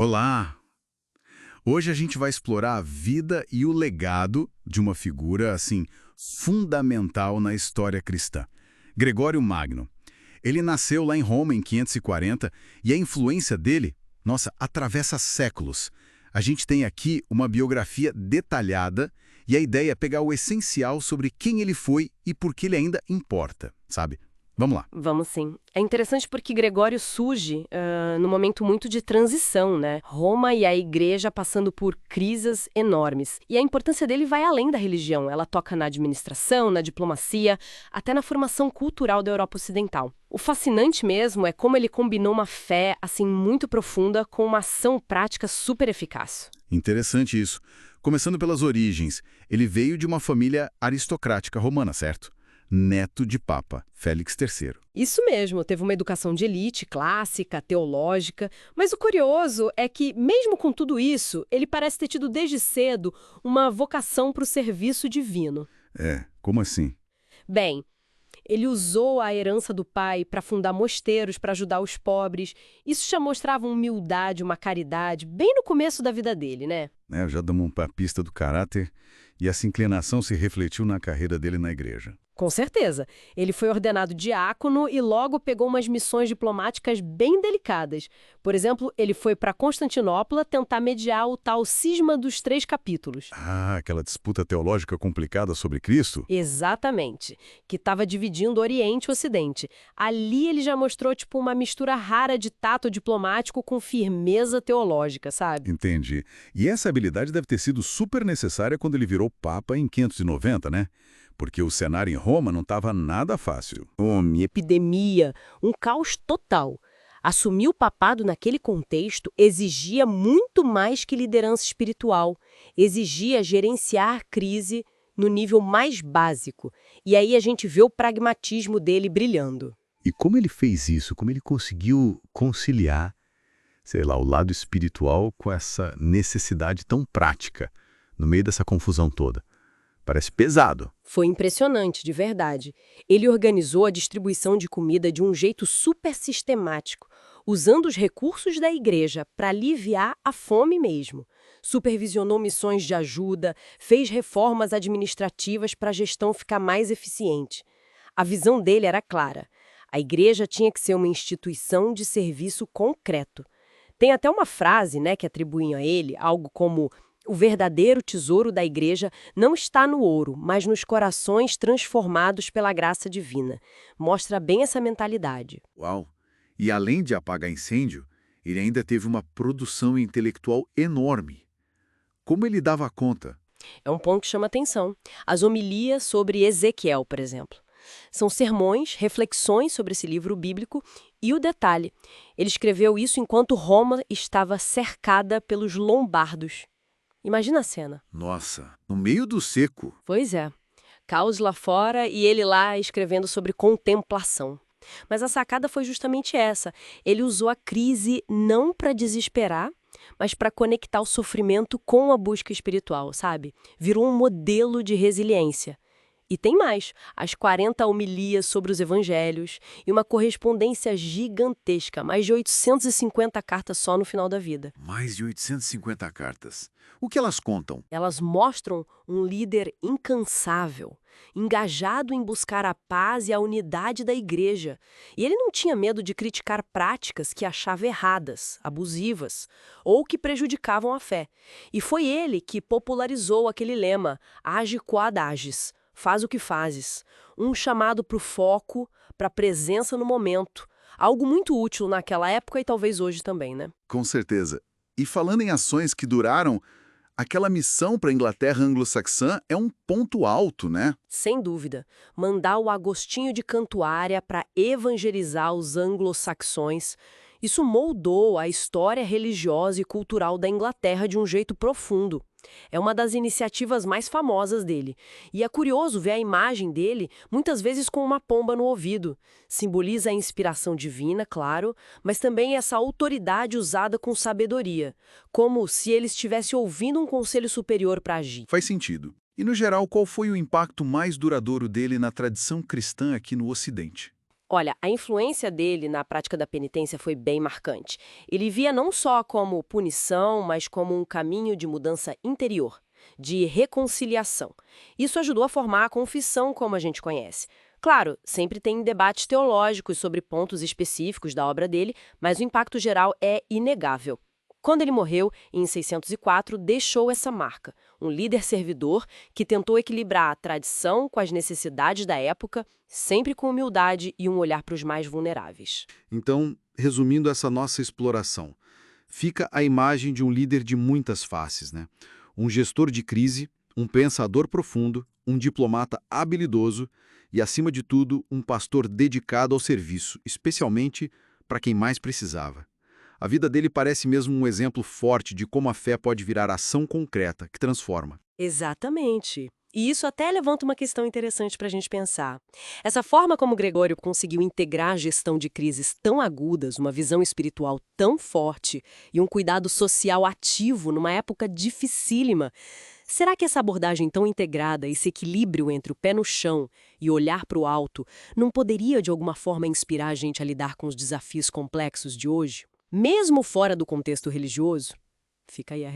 Olá! Hoje a gente vai explorar a vida e o legado de uma figura, assim, fundamental na história cristã. Gregório Magno. Ele nasceu lá em Roma em 540 e a influência dele, nossa, atravessa séculos. A gente tem aqui uma biografia detalhada e a ideia é pegar o essencial sobre quem ele foi e por que ele ainda importa, sabe? Vamos lá. Vamos sim. É interessante porque Gregório surge num momento muito de transição, né? Roma e a igreja passando por crises enormes. E a importância dele vai além da religião. Ela toca na administração, na diplomacia, até na formação cultural da Europa Ocidental. O fascinante mesmo é como ele combinou uma fé, assim, muito profunda com uma ação prática super eficaz. Interessante isso. Começando pelas origens, ele veio de uma família aristocrática romana, certo? Neto de Papa, Félix III. Isso mesmo, teve uma educação de elite, clássica, teológica, mas o curioso é que, mesmo com tudo isso, ele parece ter tido desde cedo uma vocação para o serviço divino. Como assim? Bem, ele usou a herança do pai para fundar mosteiros para ajudar os pobres. Isso já mostrava uma humildade, uma caridade, bem no começo da vida dele, né? Já damos uma pista do caráter e essa inclinação se refletiu na carreira dele na igreja. Com certeza. Ele foi ordenado diácono e logo pegou umas missões diplomáticas bem delicadas. Por exemplo, ele foi para Constantinopla tentar mediar o tal cisma dos 3 capítulos. Ah, aquela disputa teológica complicada sobre Cristo? Exatamente. Que estava dividindo o Oriente e o Ocidente. Ali ele já mostrou tipo uma mistura rara de tato diplomático com firmeza teológica, sabe? Entendi. E essa habilidade deve ter sido super necessária quando ele virou Papa em 590, né? Porque o cenário em Roma não estava nada fácil. Epidemia, um caos total. Assumir o papado naquele contexto exigia muito mais que liderança espiritual. Exigia gerenciar a crise no nível mais básico. E aí a gente vê o pragmatismo dele brilhando. E como ele fez isso? Como ele conseguiu conciliar, sei lá, o lado espiritual com essa necessidade tão prática, no meio dessa confusão toda? Parece pesado. Foi impressionante, de verdade. Ele organizou a distribuição de comida de um jeito super sistemático, usando os recursos da igreja para aliviar a fome mesmo. Supervisionou missões de ajuda, fez reformas administrativas para a gestão ficar mais eficiente. A visão dele era clara. A igreja tinha que ser uma instituição de serviço concreto. Tem até uma frase, né, que atribuem a ele, algo como: o verdadeiro tesouro da igreja não está no ouro, mas nos corações transformados pela graça divina. Mostra bem essa mentalidade. Uau! E além de apagar incêndio, ele ainda teve uma produção intelectual enorme. Como ele dava conta? É um ponto que chama atenção. As homilias sobre Ezequiel, por exemplo. São sermões, reflexões sobre esse livro bíblico e o detalhe, ele escreveu isso enquanto Roma estava cercada pelos lombardos. Imagina a cena. Nossa, no meio do seco. Pois é. Caos lá fora e ele lá escrevendo sobre contemplação. Mas a sacada foi justamente essa. Ele usou a crise não para desesperar, mas para conectar o sofrimento com a busca espiritual, sabe? Virou um modelo de resiliência. E tem mais, as 40 homilias sobre os evangelhos e uma correspondência gigantesca, mais de 850 cartas só no final da vida. Mais de 850 cartas. O que elas contam? Elas mostram um líder incansável, engajado em buscar a paz e a unidade da igreja. E ele não tinha medo de criticar práticas que achava erradas, abusivas, ou que prejudicavam a fé. E foi ele que popularizou aquele lema, age quod agis, faz o que fazes. Um chamado para o foco, para a presença no momento. Algo muito útil naquela época e talvez hoje também, né? Com certeza. E falando em ações que duraram, aquela missão para a Inglaterra anglo-saxã é um ponto alto, né? Sem dúvida. Mandar o Agostinho de Cantuária para evangelizar os anglo-saxões. Isso moldou a história religiosa e cultural da Inglaterra de um jeito profundo. É uma das iniciativas mais famosas dele. E é curioso ver a imagem dele, muitas vezes com uma pomba no ouvido. Simboliza a inspiração divina, claro, mas também essa autoridade usada com sabedoria, como se ele estivesse ouvindo um conselho superior para agir. Faz sentido. E, no geral, qual foi o impacto mais duradouro dele na tradição cristã aqui no Ocidente? Olha, a influência dele na prática da penitência foi bem marcante. Ele via não só como punição, mas como um caminho de mudança interior, de reconciliação. Isso ajudou a formar a confissão como a gente conhece. Claro, sempre tem debates teológicos sobre pontos específicos da obra dele, mas o impacto geral é inegável. Quando ele morreu, em 604, deixou essa marca, um líder servidor que tentou equilibrar a tradição com as necessidades da época, sempre com humildade e um olhar para os mais vulneráveis. Então, resumindo essa nossa exploração, fica a imagem de um líder de muitas faces, né? Um gestor de crise, um pensador profundo, um diplomata habilidoso e, acima de tudo, um pastor dedicado ao serviço, especialmente para quem mais precisava. A vida dele parece mesmo um exemplo forte de como a fé pode virar ação concreta, que transforma. Exatamente. E isso até levanta uma questão interessante para a gente pensar. Essa forma como Gregório conseguiu integrar a gestão de crises tão agudas, uma visão espiritual tão forte e um cuidado social ativo numa época dificílima, será que essa abordagem tão integrada, esse equilíbrio entre o pé no chão e olhar para o alto, não poderia de alguma forma inspirar a gente a lidar com os desafios complexos de hoje? Mesmo fora do contexto religioso? Fica aí a